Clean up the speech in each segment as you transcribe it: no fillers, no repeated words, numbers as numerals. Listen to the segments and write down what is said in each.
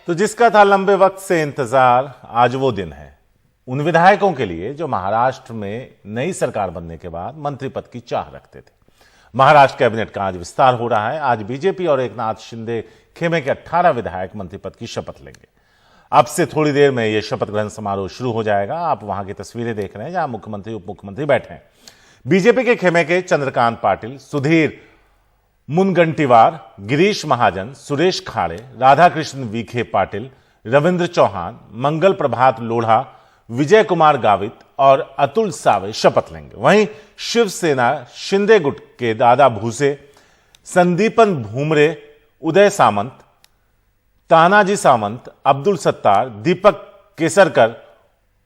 तो जिसका था लंबे वक्त से इंतजार, आज वो दिन है उन विधायकों के लिए जो महाराष्ट्र में नई सरकार बनने के बाद मंत्री पद की चाह रखते थे। महाराष्ट्र कैबिनेट का आज विस्तार हो रहा है। आज बीजेपी और एकनाथ शिंदे खेमे के 18 विधायक मंत्री पद की शपथ लेंगे। अब से थोड़ी देर में यह शपथ ग्रहण समारोह शुरू हो जाएगा। आप वहां की तस्वीरें देख रहे हैं जहां मुख्यमंत्री उप मुख्यमंत्री बैठे हैं। बीजेपी के खेमे के चंद्रकांत पाटिल, सुधीर मुनगंटीवार, गिरीश महाजन, सुरेश खाड़े, राधाकृष्ण विखे पाटिल, रविंद्र चौहान, मंगल प्रभात लोढ़ा, विजय कुमार गावित और अतुल सावे शपथ लेंगे। वहीं शिवसेना शिंदे गुट के दादा भूसे, संदीपन भूमरे, उदय सामंत, तानाजी सामंत, अब्दुल सत्तार, दीपक केसरकर,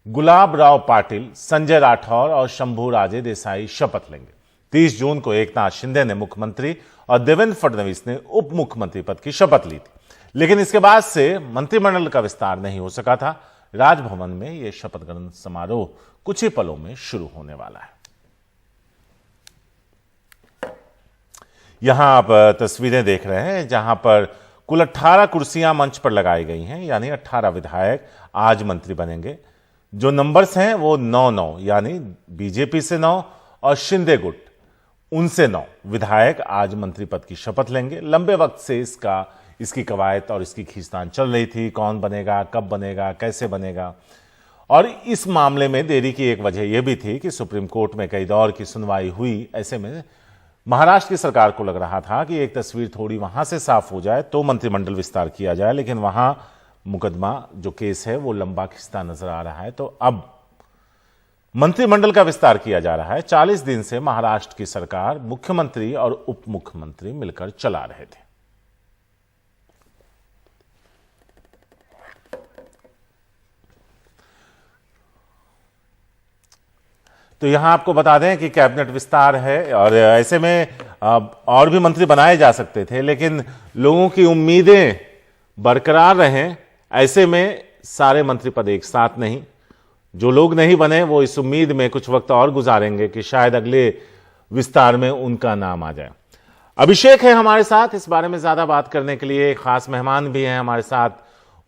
गुलाब राव पाटिल, संजय राठौर और शंभू राजे देसाई शपथ लेंगे। 30 जून को एकनाथ शिंदे ने मुख्यमंत्री और देवेंद्र फडणवीस ने उप मुख्यमंत्री पद की शपथ ली थी, लेकिन इसके बाद से मंत्रिमंडल का विस्तार नहीं हो सका था। राजभवन में यह शपथ ग्रहण समारोह कुछ ही पलों में शुरू होने वाला है। यहां आप तस्वीरें देख रहे हैं जहां पर कुल 18 कुर्सियां मंच पर लगाई गई हैं, यानी 18 विधायक आज मंत्री बनेंगे। जो नंबर्स हैं वो 9-9, यानी बीजेपी से 9 और शिंदे गुट उनसे 9 विधायक आज मंत्री पद की शपथ लेंगे। लंबे वक्त से इसकी कवायद और इसकी खींचतान चल रही थी। कौन बनेगा, कब बनेगा, कैसे बनेगा। और इस मामले में देरी की एक वजह यह भी थी कि सुप्रीम कोर्ट में कई दौर की सुनवाई हुई। ऐसे में महाराष्ट्र की सरकार को लग रहा था कि एक तस्वीर थोड़ी वहां से साफ हो जाए तो मंत्रिमंडल विस्तार किया जाए, लेकिन वहां मुकदमा जो केस है वो लंबा खिंचता नजर आ रहा है। तो अब मंत्रिमंडल का विस्तार किया जा रहा है। 40 दिन से महाराष्ट्र की सरकार मुख्यमंत्री और उप मुख्यमंत्री मिलकर चला रहे थे। तो यहां आपको बता दें कि कैबिनेट विस्तार है और ऐसे में और भी मंत्री बनाए जा सकते थे, लेकिन लोगों की उम्मीदें बरकरार रहें, ऐसे में सारे मंत्री पद एक साथ नहीं। जो लोग नहीं बने वो इस उम्मीद में कुछ वक्त और गुजारेंगे कि शायद अगले विस्तार में उनका नाम आ जाए। अभिषेक है हमारे साथ इस बारे में ज्यादा बात करने के लिए। खास मेहमान भी हैं हमारे साथ,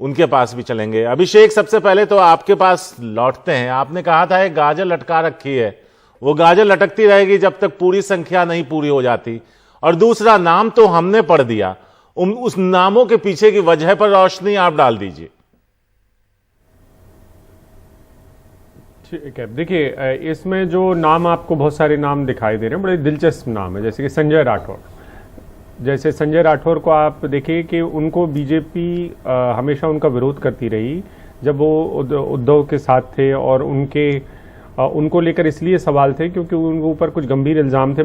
उनके पास भी चलेंगे। अभिषेक, सबसे पहले तो आपके पास लौटते हैं। आपने कहा था एक गाजर लटका रखी है, वो गाजर लटकती रहेगी जब तक पूरी संख्या नहीं पूरी हो जाती। और दूसरा, नाम तो हमने पढ़ दिया, उस नामों के पीछे की वजह पर रोशनी आप डाल दीजिए। ठीक है, देखिए इसमें जो नाम आपको बहुत सारे नाम दिखाई दे रहे हैं, बड़े दिलचस्प नाम है। जैसे कि संजय राठौर, जैसे संजय राठौर को आप देखिए कि उनको बीजेपी हमेशा उनका विरोध करती रही जब वो उद्धव के साथ थे, और उनको लेकर इसलिए सवाल थे क्योंकि उनके ऊपर कुछ गंभीर इल्जाम थे।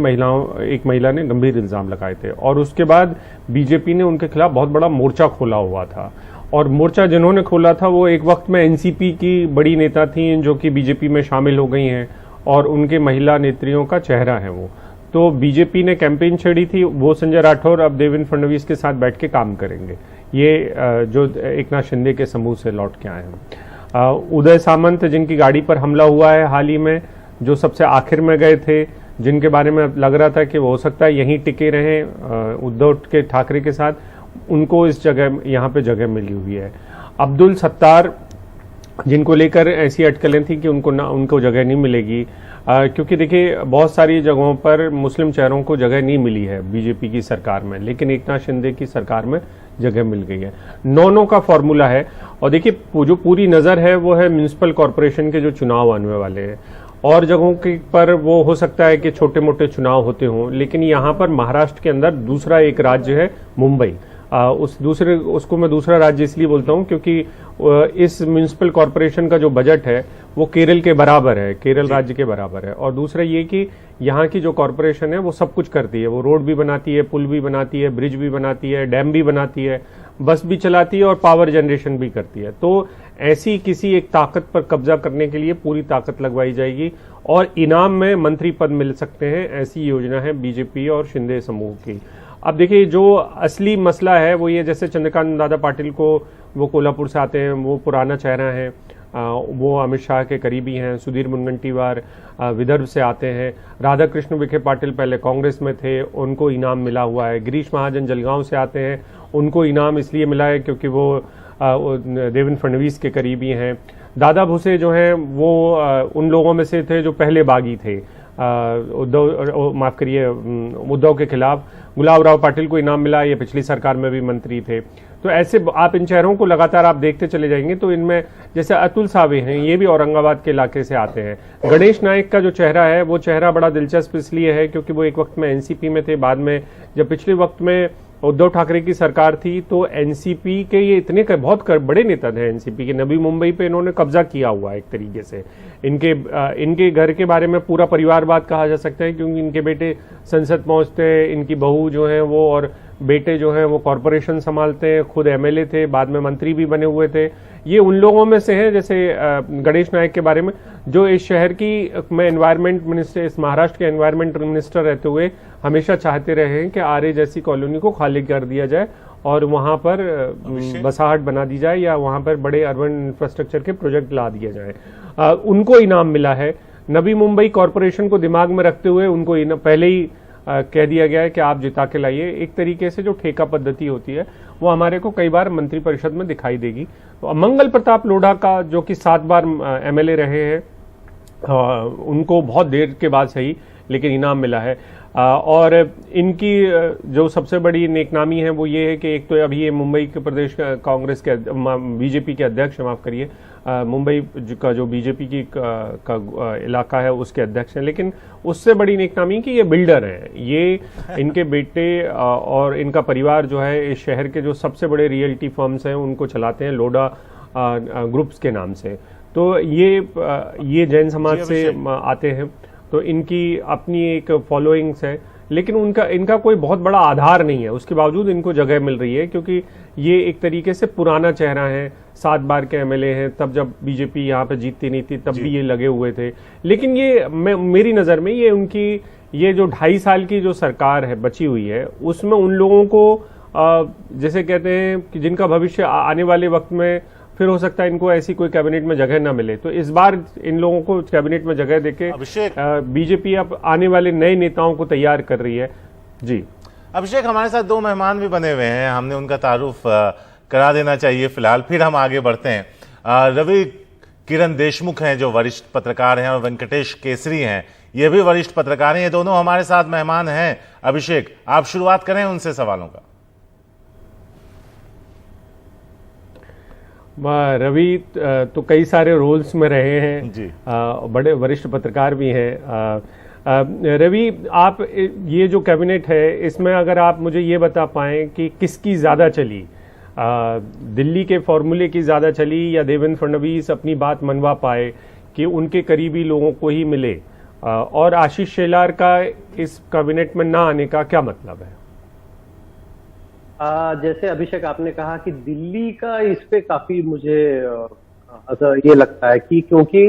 एक महिला ने गंभीर इल्जाम लगाए थे, और उसके बाद बीजेपी ने उनके खिलाफ बहुत बड़ा मोर्चा खोला हुआ था। और मोर्चा जिन्होंने खोला था वो एक वक्त में एनसीपी की बड़ी नेता थी जो कि बीजेपी में शामिल हो गई हैं, और उनके महिला नेत्रियों का चेहरा है वो। तो बीजेपी ने कैंपेन छेड़ी थी, वो संजय राठौर अब देवेंद्र फडणवीस के साथ बैठ के काम करेंगे। ये जो एकनाथ शिंदे के समूह से लौट के आए हैं। उदय सामंत, जिनकी गाड़ी पर हमला हुआ है हाल ही में, जो सबसे आखिर में गए थे, जिनके बारे में लग रहा था कि वो हो सकता है यहीं टिके रहें उद्धव के ठाकरे के साथ, उनको इस जगह यहाँ पे जगह मिली हुई है। अब्दुल सत्तार, जिनको लेकर ऐसी अटकलें थी कि उनको जगह नहीं मिलेगी, क्योंकि देखिए बहुत सारी जगहों पर मुस्लिम चेहरों को जगह नहीं मिली है बीजेपी की सरकार में, लेकिन एकनाथ शिंदे की सरकार में जगह मिल गई है। 9-9 का फॉर्मूला है। और देखिए जो पूरी नजर है वो है म्युनिसिपल कॉरपोरेशन के जो चुनाव आने वाले हैं, और जगहों के पर वो हो सकता है कि छोटे मोटे चुनाव होते हों, लेकिन यहाँ पर महाराष्ट्र के अंदर दूसरा एक राज्य है मुंबई। उसको मैं दूसरा राज्य इसलिए बोलता हूं क्योंकि इस म्युनिसिपल कॉरपोरेशन का जो बजट है वो केरल के बराबर है, केरल राज्य के बराबर है। और दूसरा ये कि यहाँ की जो कॉरपोरेशन है वो सब कुछ करती है, वो रोड भी बनाती है, पुल भी बनाती है, ब्रिज भी बनाती है, डैम भी बनाती है, बस भी चलाती है और पावर जनरेशन भी करती है। तो ऐसी किसी एक ताकत पर कब्जा करने के लिए पूरी ताकत लगवाई जाएगी, और इनाम में मंत्री पद मिल सकते हैं, ऐसी योजना है बीजेपी और शिंदे समूह की। अब देखिए जो असली मसला है वो ये, जैसे चंद्रकांत दादा पाटिल को, वो कोल्हापुर से आते हैं, वो पुराना चेहरा है, वो अमित शाह के करीबी हैं। सुधीर मुनगंटीवार विदर्भ से आते हैं। राधाकृष्ण विखे पाटिल पहले कांग्रेस में थे, उनको इनाम मिला हुआ है। गिरीश महाजन जलगांव से आते हैं, उनको इनाम इसलिए मिला है क्योंकि वो देवेंद्र फडणवीस के करीबी हैं। दादा भुसे जो हैं वो उन लोगों में से थे जो पहले बागी थे उद्धव के खिलाफ। गुलाब राव पाटिल को इनाम मिला, ये पिछली सरकार में भी मंत्री थे। तो ऐसे आप इन चेहरों को लगातार आप देखते चले जाएंगे तो इनमें जैसे अतुल सावे हैं, ये भी औरंगाबाद के इलाके से आते हैं। गणेश नायक का जो चेहरा है वो चेहरा बड़ा दिलचस्प इसलिए है क्योंकि वो एक वक्त में एनसीपी में थे, बाद में जब पिछले वक्त में उद्धव ठाकरे की सरकार थी तो एनसीपी के ये इतने बहुत बड़े नेता थे एनसीपी के। नवी मुंबई पे इन्होंने कब्जा किया हुआ है एक तरीके से। इनके घर के बारे में पूरा परिवारवाद कहा जा सकता है क्योंकि इनके बेटे संसद पहुंचते हैं, इनकी बहू जो है वो और बेटे जो हैं वो कॉरपोरेशन संभालते हैं, खुद एमएलए थे, बाद में मंत्री भी बने हुए थे। ये उन लोगों में से हैं जैसे गणेश नायक के बारे में जो इस शहर की में एनवायरमेंट मिनिस्टर, इस महाराष्ट्र के एनवायरमेंट मिनिस्टर रहते हुए हमेशा चाहते रहे हैं कि आर्य जैसी कॉलोनी को खाली कर दिया जाए और वहां पर बसाहट बना दी जाए या वहां पर बड़े अर्बन इंफ्रास्ट्रक्चर के प्रोजेक्ट ला दिए जाए। उनको इनाम मिला है। नवी मुंबई कॉरपोरेशन को दिमाग में रखते हुए उनको पहले ही कह दिया गया है कि आप जिता के लाइए। एक तरीके से जो ठेका पद्धति होती है वो हमारे को कई बार मंत्रिपरिषद में दिखाई देगी। तो मंगल प्रताप लोढ़ा का जो कि 7 बार एमएलए रहे हैं, उनको बहुत देर के बाद सही लेकिन इनाम मिला है। और इनकी जो सबसे बड़ी नेकनामी है वो ये है कि एक तो अभी ये मुंबई के प्रदेश कांग्रेस के बीजेपी के अध्यक्ष, माफ करिए, मुंबई का जो बीजेपी की का इलाका है उसके अध्यक्ष हैं। लेकिन उससे बड़ी नेकनामी कि ये बिल्डर हैं। ये इनके बेटे और इनका परिवार जो है इस शहर के जो सबसे बड़े रियल्टी फर्म्स हैं उनको चलाते हैं, लोढ़ा ग्रुप्स के नाम से। तो ये जैन समाज से आते हैं तो इनकी अपनी एक फॉलोइंग्स है, लेकिन इनका कोई बहुत बड़ा आधार नहीं है। उसके बावजूद इनको जगह मिल रही है क्योंकि ये एक तरीके से पुराना चेहरा है। 7 बार के एमएलए हैं, तब जब बीजेपी यहाँ पे जीतती नहीं थी तब भी ये लगे हुए थे। लेकिन ये मेरी नज़र में ये जो 2.5 साल की जो सरकार है बची हुई है उसमें उन लोगों को जैसे कहते हैं कि जिनका भविष्य आने वाले वक्त में फिर हो सकता है इनको ऐसी कोई कैबिनेट में जगह ना मिले, तो इस बार इन लोगों को कैबिनेट में जगह देके बीजेपी अब आने वाले नए नेताओं को तैयार कर रही है। जी अभिषेक, हमारे साथ 2 मेहमान भी बने हुए हैं, हमने उनका तारुफ करा देना चाहिए फिलहाल, फिर हम आगे बढ़ते हैं। रवि किरण देशमुख हैं जो वरिष्ठ पत्रकार हैं और वेंकटेश केसरी हैं, ये भी वरिष्ठ पत्रकार हैं। ये दोनों हमारे साथ मेहमान हैं। अभिषेक, आप शुरुआत करें उनसे सवालों का। रवि तो कई सारे रोल्स में रहे हैं जी। बड़े वरिष्ठ पत्रकार भी हैं। रवि, आप ये जो कैबिनेट है इसमें अगर आप मुझे ये बता पाएं कि किसकी ज्यादा चली, दिल्ली के फॉर्मूले की ज्यादा चली या देवेंद्र फडणवीस अपनी बात मनवा पाए कि उनके करीबी लोगों को ही मिले, और आशीष शेलार का इस कैबिनेट में ना आने का क्या मतलब है? जैसे अभिषेक आपने कहा कि दिल्ली का इस पे काफी मुझे ये लगता है कि क्योंकि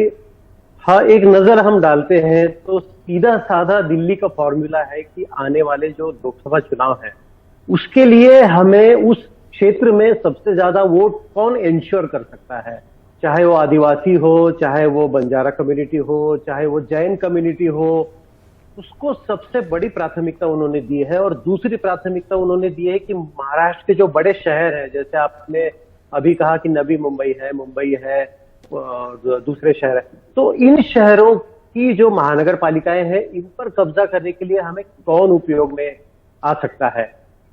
हाँ एक नजर हम डालते हैं तो सीधा साधा दिल्ली का फॉर्मूला है कि आने वाले जो लोकसभा चुनाव है उसके लिए हमें उस क्षेत्र में सबसे ज्यादा वोट कौन इंश्योर कर सकता है, चाहे वो आदिवासी हो, चाहे वो बंजारा कम्युनिटी हो, चाहे वो जैन कम्युनिटी हो, उसको सबसे बड़ी प्राथमिकता उन्होंने दी है। और दूसरी प्राथमिकता उन्होंने दी है कि महाराष्ट्र के जो बड़े शहर हैं, जैसे आपने अभी कहा कि नवी मुंबई है, दूसरे शहर है, तो इन शहरों की जो महानगर पालिकाएं हैं इन पर कब्जा करने के लिए हमें कौन उपयोग में आ सकता है।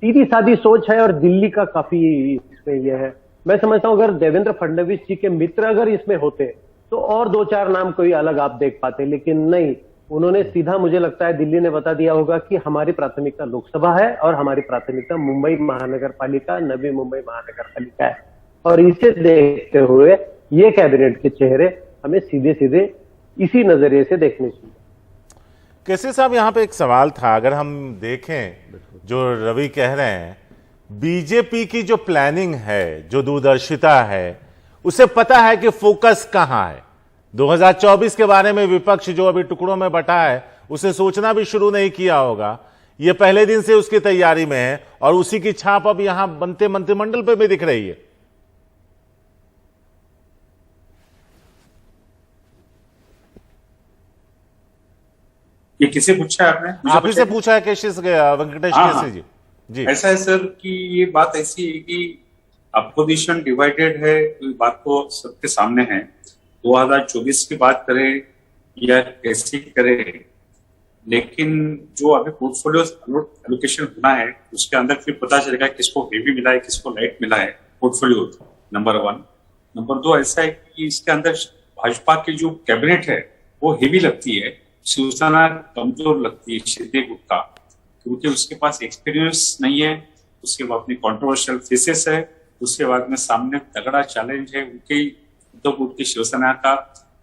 सीधी सादी सोच है और दिल्ली का काफी इसमें यह है। मैं समझता हूं अगर देवेंद्र फडणवीस जी के मित्र अगर इसमें होते तो और 2-4 नाम कोई अलग आप देख पाते, लेकिन नहीं, उन्होंने सीधा मुझे लगता है दिल्ली ने बता दिया होगा कि हमारी प्राथमिकता लोकसभा है और हमारी प्राथमिकता मुंबई महानगर पालिका, नवी मुंबई महानगर पालिका है। और इसे देखते हुए ये कैबिनेट के चेहरे हमें सीधे सीधे इसी नजरिए से देखने चाहिए। केसरी साहब, यहां पे एक सवाल था, अगर हम देखें जो रवि कह रहे हैं, बीजेपी की जो प्लानिंग है, जो दूरदर्शिता है, उसे पता है कि फोकस कहां है। 2024 के बारे में विपक्ष जो अभी टुकड़ों में बटा है उसे सोचना भी शुरू नहीं किया होगा। ये पहले दिन से उसकी तैयारी में है और उसी की छाप अब यहां बनते मंत्रिमंडल पे भी दिख रही है। ये किसे पूछा है आपने? मुझे आप ही से पूछा पूछा है केशिस वेंकटेश हाँ, केसी जी। जी है। ऐसा है सर कि ये बात ऐसी है कि अपोजिशन डिवाइडेड है, तो बात तो सबके सामने है। 2024 की बात करें या कैसी करें, लेकिन जो अभी पोर्टफोलियो एलोकेशन होना है उसके अंदर फिर पता चलेगा किसको हेवी मिला है, किसको लाइट मिला है पोर्टफोलियो, नंबर 1। नंबर 2 ऐसा है कि इसके अंदर भाजपा की जो कैबिनेट है वो हेवी लगती है, शिवसेना कमजोर लगती है शिंदे गुट का, क्योंकि उसके पास एक्सपीरियंस नहीं है, उसके बाद में कंट्रोवर्शियल फेसेस है, उसके बाद में सामने तगड़ा चैलेंज है उनके उद्धव गुट की शिवसेना का।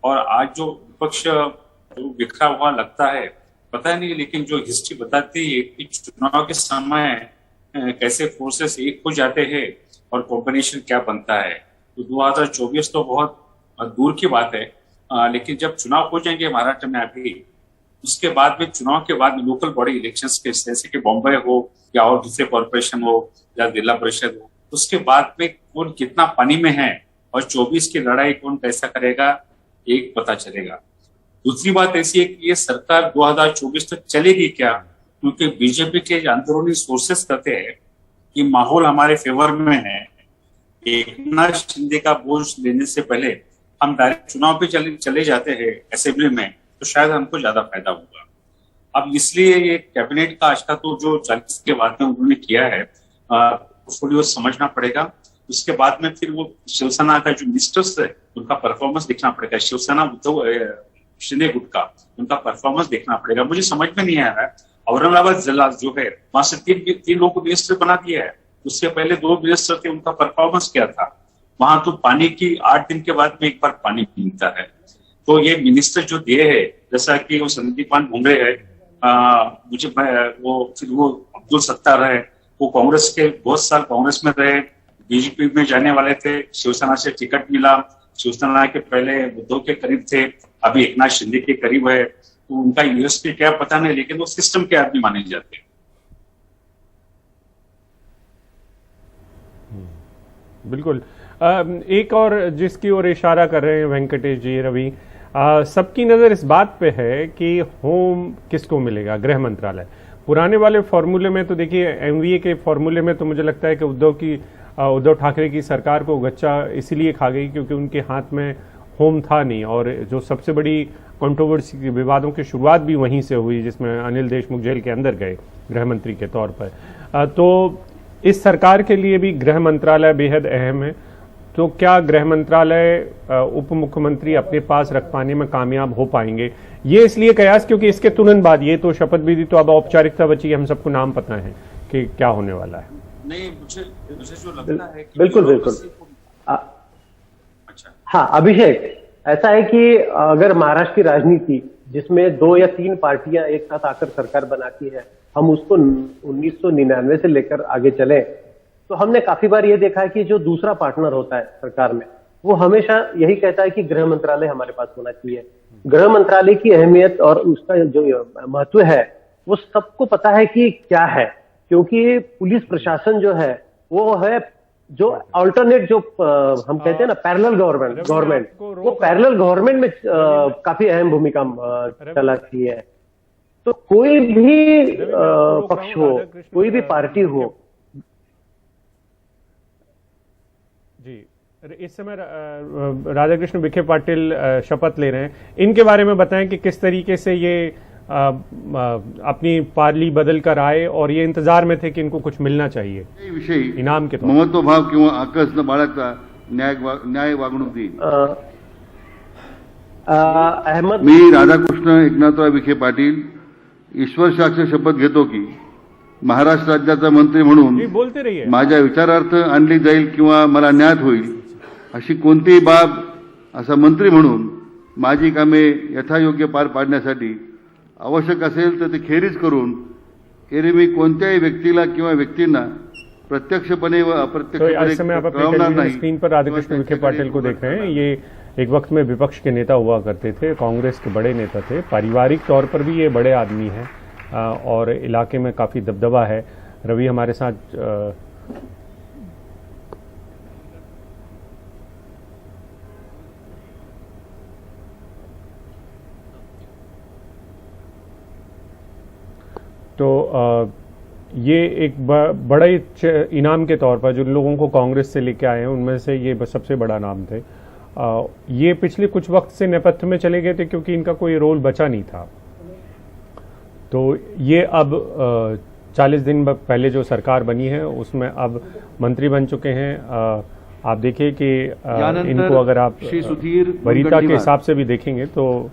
और आज जो विपक्ष जो बिखरा हुआ लगता है पता नहीं, लेकिन जो हिस्ट्री बताती है कि चुनाव के समय कैसे फोर्सेस एक हो जाते हैं और कॉम्बिनेशन क्या बनता है। तो 2024 तो बहुत दूर की बात है, लेकिन जब चुनाव हो जाएंगे महाराष्ट्र में अभी, उसके बाद में चुनाव के बाद में लोकल बॉडी इलेक्शंस के जैसे कि बॉम्बे हो या और दूसरे कॉर्पोरेशन हो या जिला परिषद हो, उसके बाद में कौन कितना पानी में है और 24 की लड़ाई कौन कैसा करेगा एक पता चलेगा। दूसरी बात ऐसी है कि ये सरकार 2024 तक चलेगी क्या, क्योंकि बीजेपी के अंदरूनी सोर्सेस कहते हैं कि माहौल हमारे फेवर में है, एकनाथ शिंदे का बोझ लेने से पहले हम डायरेक्ट चुनाव पे चले जाते हैं असेंबली में, तो शायद हमको ज्यादा फायदा होगा। अब इसलिए ये कैबिनेट का आज का तो जो 40 के बाद में उन्होंने किया है पोर्टफोलियो समझना पड़ेगा। उसके बाद में फिर वो शिवसेना का जो मिनिस्टर्स है उनका परफॉर्मेंस देखना पड़ेगा, शिवसेना उद्धव शिंदे गुट का उनका परफॉर्मेंस देखना पड़ेगा। मुझे समझ में नहीं आ रहा है, औरंगाबाद जिला जो है वहां से तीन लोगों को मिनिस्टर बना दिया है, उससे पहले 2 मिनिस्टर थे, उनका परफॉर्मेंस क्या था? वहां तो पानी की 8 दिन के बाद में एक बार पानी मिलता है। तो ये मिनिस्टर जो दिए है, जैसा कि वो संदीप पान भुमरे है, मुझे वो अब्दुल सत्तार है, वो कांग्रेस के बहुत साल कांग्रेस में रहे, बीजेपी में जाने वाले थे, शिवसेना से टिकट मिला, शिवसेना के पहले उद्धव के करीब थे, अभी एकनाथ शिंदे के करीब है, तो उनका यूएसपी क्या पता नहीं, लेकिन वो सिस्टम के आदमी माने जाते हैं। बिल्कुल। एक और जिसकी ओर इशारा कर रहे हैं वेंकटेश जी, रवि, सबकी नज़र इस बात पे है कि होम किसको मिलेगा, गृह मंत्रालय। पुराने वाले फॉर्मूले में तो देखिए, एमवीए के फॉर्मूले में तो मुझे लगता है कि उद्धव ठाकरे की सरकार को गच्चा इसीलिए खा गई क्योंकि उनके हाथ में होम था नहीं, और जो सबसे बड़ी कंट्रोवर्सी विवादों की शुरुआत भी वहीं से हुई जिसमें अनिल देशमुख जेल के अंदर गए गृह मंत्री के तौर पर। तो इस सरकार के लिए भी गृह मंत्रालय बेहद अहम है। तो क्या गृह मंत्रालय उप मुख्यमंत्री अपने पास रख पाने में कामयाब हो पाएंगे? ये इसलिए कयास क्योंकि इसके तुरंत बाद ये तो शपथ विधि तो अब औपचारिकता बची, हम सबको नाम पता है कि क्या होने वाला है। नहीं, मुझे जो लगता है कि बिल्कुल। अच्छा, हाँ अभिषेक, ऐसा है कि अगर महाराष्ट्र की राजनीति जिसमें 2 या 3 पार्टियां एक साथ आकर सरकार बनाती है, हम उसको 1999 से लेकर आगे चले, तो हमने काफी बार ये देखा है कि जो दूसरा पार्टनर होता है सरकार में, वो हमेशा यही कहता है कि गृह मंत्रालय हमारे पास होना चाहिए। गृह मंत्रालय की अहमियत और उसका जो महत्व है वो सबको पता है कि क्या है, क्योंकि पुलिस प्रशासन जो है वो है जो अल्टरनेट जो हम कहते हैं ना पैरेलल गवर्नमेंट, वो पैरेलल गवर्नमेंट में काफी अहम भूमिका चलाती है। तो कोई भी पक्ष हो, कोई भी पार्टी हो। जी, इस समय राधाकृष्ण विखे पाटिल शपथ ले रहे हैं, इनके बारे में बताएं कि किस तरीके से ये अपनी पार्ली बदल कर आए और ये इंतजार में थे कि इनको कुछ मिलना चाहिए विषयी इनाम के तौर महत्वभाव किंवा आकस न बाळगता न्याय वागणूक देईल। अहमद, मी राधाकृष्ण एकनाथराव विखे पाटील ईश्वर साक्ष शपथ घेतो की महाराष्ट्र राज्याचा मंत्री म्हणून बोलते रहिए माझ्या विचारार्थ आणली जाईल किंवा मला ज्ञात होईल अशी कोणतीही बाब असा मंत्री म्हणून माझी कामे यथायोग्य पार पाडण्यासाठी आवश्यक असेल तर ते खेरीज करून एरवी मी कोणत्याही व्यक्तीला किंवा व्यक्तींना प्रत्यक्षपणे व अप्रत्यक्षपणे कळवणार नाही। स्क्रीन पर राधाकृष्ण विखे पाटिल को देख रहे हैं। ये एक वक्त में विपक्ष के नेता हुआ करते थे, कांग्रेस के बड़े नेता थे, पारिवारिक तौर पर भी ये बड़े आदमी हैं और इलाके में काफी दबदबा है। रवि हमारे साथ तो ये एक बड़ा ही इनाम के तौर पर जो लोगों को कांग्रेस से लेके आए हैं उनमें से ये सबसे बड़ा नाम थे। ये पिछले कुछ वक्त से नेपथ्य में चले गए थे क्योंकि इनका कोई रोल बचा नहीं था। तो ये अब 40 दिन पहले जो सरकार बनी है उसमें अब मंत्री बन चुके हैं। आप देखिए कि इनको अगर आप वरीयता के हिसाब से भी देखेंगे तो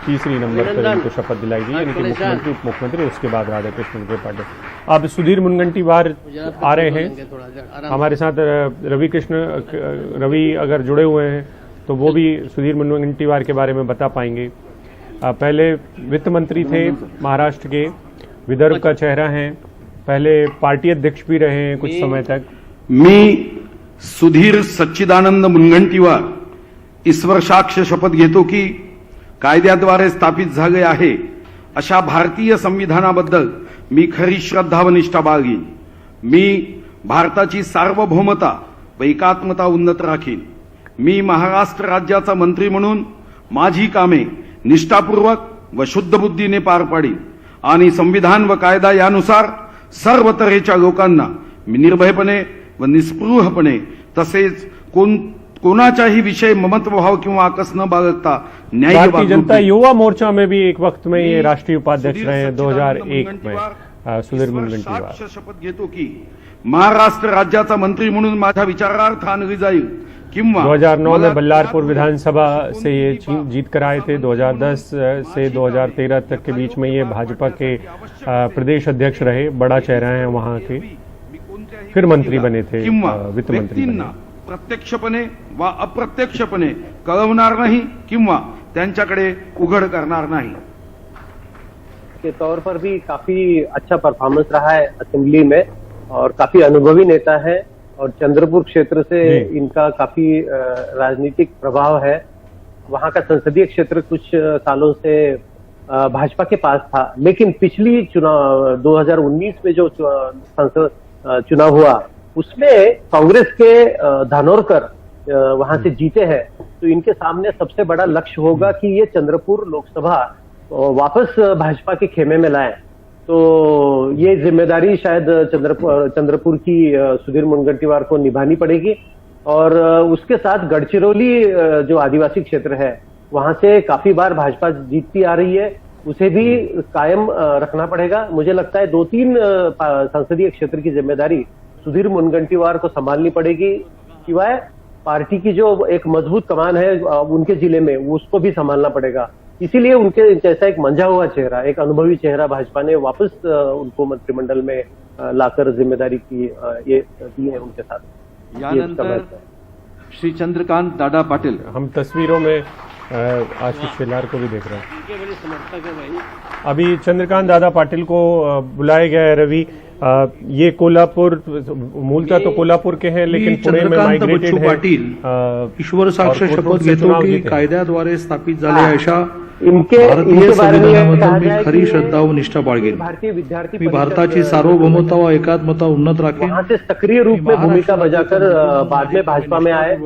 तीसरी नंबर पर इनको शपथ दिलाई गई, इनके मुख्यमंत्री उप मुख्यमंत्री, उसके बाद राधाकृष्णन त्रिपाठी। अब सुधीर मुनगंटीवार आ रहे हैं हमारे साथ। रवि अगर जुड़े हुए हैं तो वो भी सुधीर मुनगंटीवार के बारे में बता पाएंगे। पहले वित्त मंत्री थे महाराष्ट्र के, विदर्भ का चेहरा हैं, पहले पार्टी अध्यक्ष भी रहे हैं कुछ समय तक। मी सुधीर सच्चिदानंद मुनगंटीवार ईश्वरसाक्ष शपथ घेतो की कायद्याद्वारे स्थापित झाले आहे अशा भारतीय संविधानाबद्दल मी खरी श्रद्धा व निष्ठा बाळगीन। मी भारताची सार्वभौमता व एकात्मता उन्नत राखीन। मी महाराष्ट्र राज्याचा मंत्री म्हणून माझी कामे निष्ठापूर्वक व शुद्ध बुद्धीने पार पाडीन आणि संविधान व कायदा यानुसार सर्व तऱ्हेच्या लोकांना मी निर्भयपणे व निस्पृहपणे तसेच कोणाचाही विषय ममत्व भाव किंवा आकस न बाळगता न्याय भारतीय जनता युवा मोर्चा में भी एक वक्त में ये राष्ट्रीय उपाध्यक्ष रहे 2001 में सुधीर मुनगंटीवार। शपथ घेतो की महाराष्ट्र राज्याचा मंत्री म्हणून माझ्या विचारार्थ आणली जाईल किंवा 2009 में बल्लारपुर विधानसभा से ये जीत कर आए थे। 2010 से 2013 तक के बीच में ये भाजपा के प्रदेश अध्यक्ष रहे, बड़ा चेहरा है वहां के, फिर मंत्री बने थे, वित्त मंत्री बने। प्रत्यक्षपणे व अप्रत्यक्षपणे कळवणार नाही किंवा त्यांच्याकडे उघड करणार नाही। के तौर पर भी काफी अच्छा परफॉर्मेंस रहा है असेंबली में और काफी अनुभवी नेता है और चंद्रपुर क्षेत्र से इनका काफी राजनीतिक प्रभाव है। वहां का संसदीय क्षेत्र कुछ सालों से भाजपा के पास था, लेकिन पिछली चुनाव 2019 में जो संसद चुनाव हुआ उसमें कांग्रेस के धानोरकर वहां से जीते हैं। तो इनके सामने सबसे बड़ा लक्ष्य होगा कि ये चंद्रपुर लोकसभा वापस भाजपा के खेमे में लाएं। तो ये जिम्मेदारी शायद चंद्रपुर की सुधीर मुनगंटीवार को निभानी पड़ेगी। और उसके साथ गढ़चिरौली जो आदिवासी क्षेत्र है वहां से काफी बार भाजपा जीतती आ रही है, उसे भी कायम रखना पड़ेगा। मुझे लगता है 2-3 संसदीय क्षेत्र की जिम्मेदारी सुधीर मुनगंटीवार को संभालनी पड़ेगी, सिवाय पार्टी की जो एक मजबूत कमान है उनके जिले में उसको भी संभालना पड़ेगा। इसीलिए उनके जैसा एक मंझा हुआ चेहरा, एक अनुभवी चेहरा भाजपा ने वापस उनको मंत्रिमंडल में लाकर जिम्मेदारी की ये दी है उनके साथ। यानंतर श्री चंद्रकांत दादा पाटिल, हम तस्वीरों में आशीष शेलार को भी देख रहे हैं। अभी चंद्रकांत दादा पाटिल को बुलाया गया है। रवि, ये कोल्हापुर, मूलतः तो कोल्हापुर के हैं लेकिन पुणे में माइग्रेटेड है। पाटील ईश्वर साक्ष शपथ घेतो की कायद्याद्वारे स्थापित झालेल्या अशा भारतीय संविधानाबद्दल मी खरी श्रद्धा व निष्ठा बाळगेन। मी भारताची सार्वभौमता व एकात्मता उन्नत राखेन। वहां से सक्रिय रूप में भूमिका बजाकर बाद में भाजपा में आए,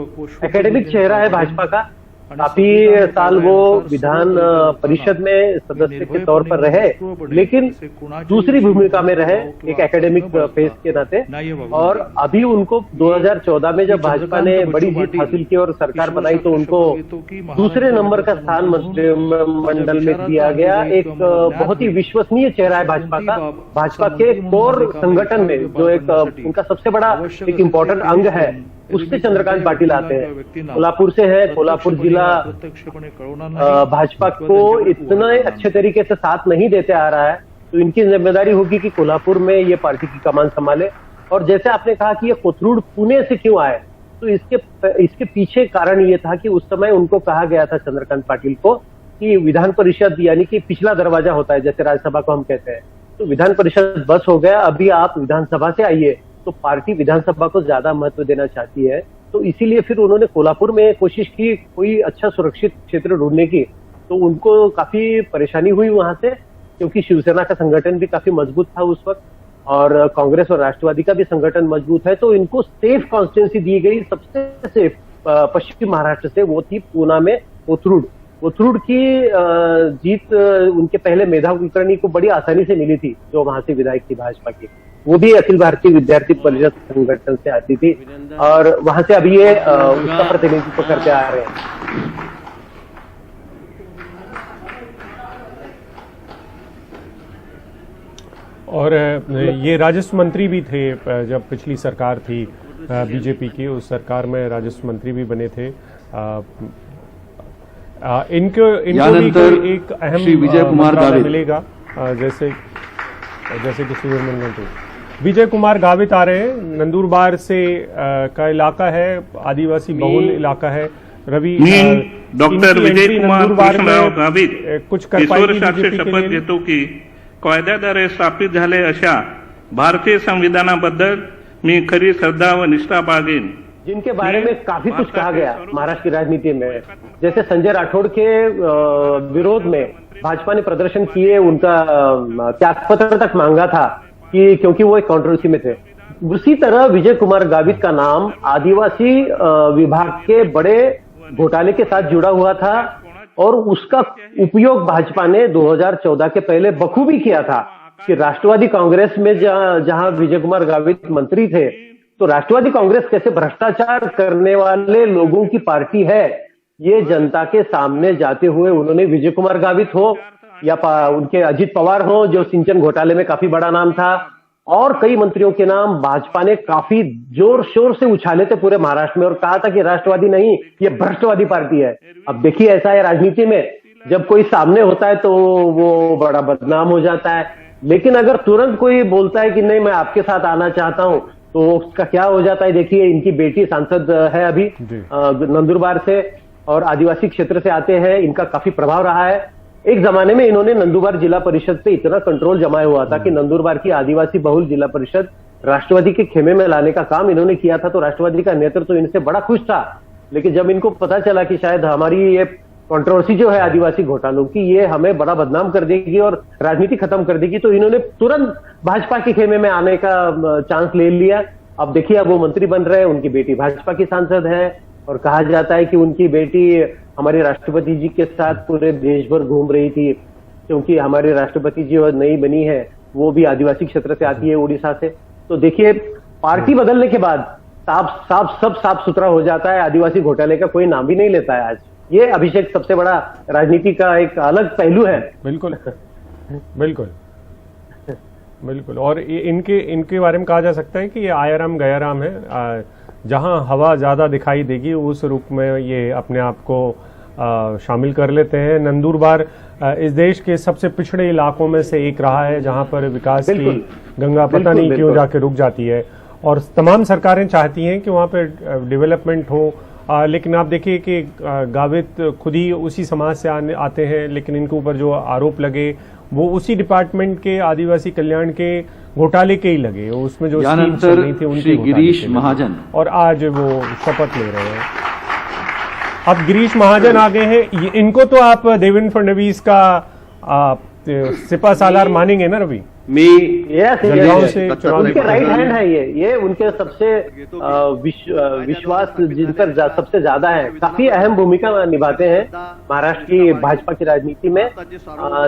एकेडमिक चेहरा है भाजपा का। काफी साल वो विधान परिषद में सदस्य के तौर पर रहे, लेकिन दूसरी भूमिका में रहे एक एकेडमिक फेस के नाते। और अभी उनको 2014 में जब भाजपा ने बड़ी जीत हासिल की और सरकार बनाई तो उनको दूसरे नंबर का स्थान मंत्रिमंडल में दिया गया। एक बहुत ही विश्वसनीय चेहरा है भाजपा का। भाजपा के कोर संगठन में जो एक उनका सबसे बड़ा एक इम्पोर्टेंट अंग है उससे चंद्रकांत पाटिल आते हैं। कोल्हापुर से है। कोल्हापुर जिला भाजपा को इतना अच्छे तरीके से साथ नहीं देते आ रहा है, तो इनकी जिम्मेदारी होगी कि कोल्हापुर में ये पार्टी की कमान संभाले। और जैसे आपने कहा कि ये कोथरूड पुणे से क्यों आए, तो इसके पीछे कारण ये था कि उस समय उनको कहा गया था चंद्रकांत पाटिल को कि विधान परिषद यानी कि पिछला दरवाजा होता है, जैसे राज्यसभा को हम कहते हैं, तो विधान परिषद बस हो गया, अभी आप विधानसभा से आइए। तो पार्टी विधानसभा को ज्यादा महत्व देना चाहती है, तो इसीलिए फिर उन्होंने कोल्हापुर में कोशिश की कोई अच्छा सुरक्षित क्षेत्र ढूंढने की। तो उनको काफी परेशानी हुई वहां से, क्योंकि शिवसेना का संगठन भी काफी मजबूत था उस वक्त और कांग्रेस और राष्ट्रवादी का भी संगठन मजबूत है। तो इनको सेफ कॉन्स्टिट्यूंसी दी गई, सबसे सेफ पश्चिमी महाराष्ट्र से, वो थी पूना में कोथरूड। कोथरूड की जीत उनके पहले मेधा कुलकर्णी को बड़ी आसानी से मिली थी, जो वहां से विधायक थी भाजपा की। वो भी अखिल भारतीय विद्यार्थी परिषद संगठन से आती थी और वहां से अभी ये उसका प्रतिनिधित्व करते आ रहे हैं। और ये राजस्व मंत्री भी थे जब पिछली सरकार थी बीजेपी की, उस सरकार में राजस्व मंत्री भी बने थे। इनको भी कोई एक अहम श्री विजय कुमार गावित मिलेगा, जैसे कि सुब्रमण्यम थे। विजय कुमार गावित आ रहे हैं, नंदुरबार से का इलाका है, आदिवासी बहुल इलाका है। रवि, डॉक्टर विजय कुमार कृष्णराव गावित कुछ कर पाएगी बीजेपी के शपथ लिए? घेतो की कायद्याद्वारे स्थापित झाले अशा भारतीय संविधानाबद्दल मी खरी श्रद्धा व निष्ठा बाळगेन, जिनके बारे में काफी कुछ कहा गया महाराष्ट्र की राजनीति में। जैसे संजय राठौड़ के विरोध में भाजपा ने प्रदर्शन किए, उनका त्यागपत्र तक मांगा था कि क्योंकि वो एक कंट्रोवर्सी में थे। उसी तरह विजय कुमार गावित का नाम आदिवासी विभाग के बड़े घोटाले के साथ जुड़ा हुआ था और उसका उपयोग भाजपा ने 2014 के पहले बखूबी किया था कि राष्ट्रवादी कांग्रेस में जहां विजय कुमार गावित मंत्री थे, तो राष्ट्रवादी कांग्रेस कैसे भ्रष्टाचार करने वाले लोगों की पार्टी है, ये जनता के सामने जाते हुए उन्होंने विजय कुमार गावित हो या उनके अजित पवार हो, जो सिंचन घोटाले में काफी बड़ा नाम था, और कई मंत्रियों के नाम भाजपा ने काफी जोर शोर से उछाले थे पूरे महाराष्ट्र में और कहा था कि राष्ट्रवादी नहीं, ये भ्रष्टवादी पार्टी है। अब देखिए, ऐसा है राजनीति में, जब कोई सामने होता है तो वो बड़ा बदनाम हो जाता है, लेकिन अगर तुरंत कोई बोलता है कि नहीं मैं आपके साथ आना चाहता हूं, तो उसका क्या हो जाता है। देखिए, इनकी बेटी सांसद है अभी नंदुरबार से और आदिवासी क्षेत्र से आते हैं, इनका काफी प्रभाव रहा है। एक जमाने में इन्होंने नंदुरबार जिला परिषद पे इतना कंट्रोल जमाया हुआ था कि नंदुरबार की आदिवासी बहुल जिला परिषद राष्ट्रवादी के खेमे में लाने का काम इन्होंने किया था, तो राष्ट्रवादी का नेतृत्व तो इनसे बड़ा खुश था। लेकिन जब इनको पता चला कि शायद हमारी ये कंट्रोवर्सी जो है आदिवासी घोटालों की, ये हमें बड़ा बदनाम कर देगी और राजनीति खत्म कर देगी, तो इन्होंने तुरंत भाजपा के खेमे में आने का चांस ले लिया। अब देखिए, अब वो मंत्री बन रहे हैं, उनकी बेटी भाजपा की सांसद है और कहा जाता है कि उनकी बेटी हमारे राष्ट्रपति जी के साथ पूरे देश भर घूम रही थी, क्योंकि हमारे राष्ट्रपति जी और नई बनी है वो भी आदिवासी क्षेत्र से आती है, उड़ीसा से। तो देखिए, पार्टी बदलने के बाद सब साफ सुथरा हो जाता है, आदिवासी घोटाले का कोई नाम भी नहीं लेता है आज। ये अभिषेक सबसे बड़ा राजनीति का एक अलग पहलू है। बिल्कुल बिल्कुल बिल्कुल। और इनके बारे में कहा जा सकता है कि ये आया राम गया राम है, जहां हवा ज्यादा दिखाई देगी उस रुख में ये अपने आप को शामिल कर लेते हैं। नंदुरबार इस देश के सबसे पिछड़े इलाकों में से एक रहा है, जहां पर विकास की गंगा पता नहीं क्यों जाके रुक जाती है, और तमाम सरकारें चाहती हैं कि वहां पर डेवलपमेंट हो। लेकिन आप देखिए कि गावित खुद ही उसी समाज से आते हैं, लेकिन इनके ऊपर जो आरोप लगे वो उसी डिपार्टमेंट के आदिवासी कल्याण के घोटाले के ही लगे, उसमें जो स्कीम चल रही थी उनकी गिरीश महाजन, और आज वो शपथ ले रहे हैं। अब गिरीश महाजन आ गए हैं, इनको तो आप देवेंद्र फडणवीस का सिपा सालार मानेंगे ना रवि? उनके राइट हैंड है ये उनके सबसे विश्वास जिन पर सबसे ज्यादा है, काफी अहम भूमिका निभाते हैं महाराष्ट्र की भाजपा की राजनीति में।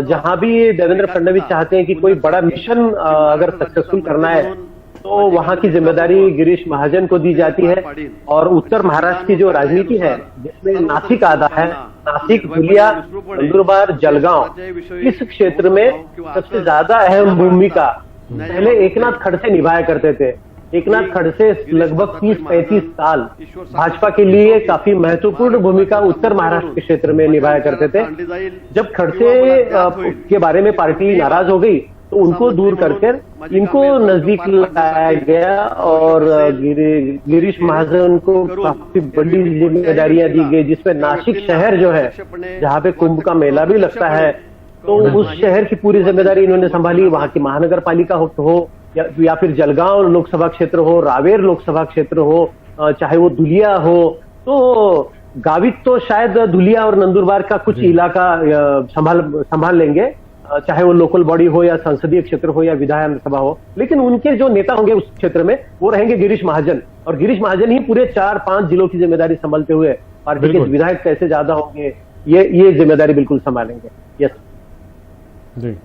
जहां भी देवेंद्र फडणवीस चाहते हैं कि कोई बड़ा मिशन अगर सक्सेसफुल करना है, तो वहां की जिम्मेदारी गिरीश महाजन को दी जाती है। और उत्तर महाराष्ट्र की जो राजनीति है, जिसमें नासिक आता है, नासिक, धुलिया, नंदुरबार, जलगांव, इस क्षेत्र में सबसे ज्यादा अहम भूमिका पहले एकनाथ खड़से निभाया करते थे। एकनाथ खड़से लगभग 30-35 साल भाजपा के लिए काफी महत्वपूर्ण भूमिका उत्तर महाराष्ट्र के क्षेत्र में निभाया करते थे। जब खड़से के बारे में पार्टी नाराज हो गई, तो उनको दूर करके इनको नजदीक लाया गया और गिरीश महाजन को काफी बड़ी जिम्मेदारियां दी गई, जिसमें नासिक शहर जो है, जहाँ पे कुंभ का मेला भी लगता है, तो उस शहर की पूरी जिम्मेदारी इन्होंने संभाली। वहां की महानगर पालिका हो या फिर जलगांव लोकसभा क्षेत्र हो, रावेर लोकसभा क्षेत्र हो, चाहे वो धुलिया हो। तो गावित तो शायद धुलिया और नंदुरबार का कुछ इलाका संभाल लेंगे, चाहे वो लोकल बॉडी हो या संसदीय क्षेत्र हो या विधानसभा हो, लेकिन उनके जो नेता होंगे उस क्षेत्र में वो रहेंगे गिरीश महाजन। और गिरीश महाजन ही पूरे 4-5 जिलों की जिम्मेदारी संभालते हुए पार्टी के विधायक कैसे ज्यादा होंगे, ये जिम्मेदारी बिल्कुल संभालेंगे। यस जी।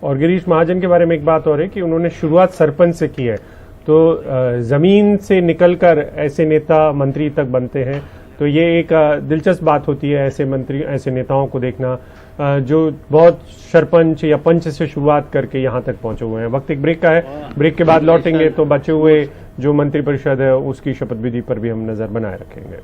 और गिरीश महाजन के बारे में एक बात और है कि उन्होंने शुरुआत सरपंच से की है, तो जमीन से निकलकर ऐसे नेता मंत्री तक बनते हैं, तो ये एक दिलचस्प बात होती है ऐसे मंत्री, ऐसे नेताओं को देखना जो बहुत सरपंच या पंच से शुरुआत करके यहाँ तक पहुंचे हुए हैं। वक्त एक ब्रेक का है, ब्रेक के बाद लौटेंगे तो बचे हुए जो मंत्रिपरिषद है उसकी शपथ विधि पर भी हम नजर बनाए रखेंगे।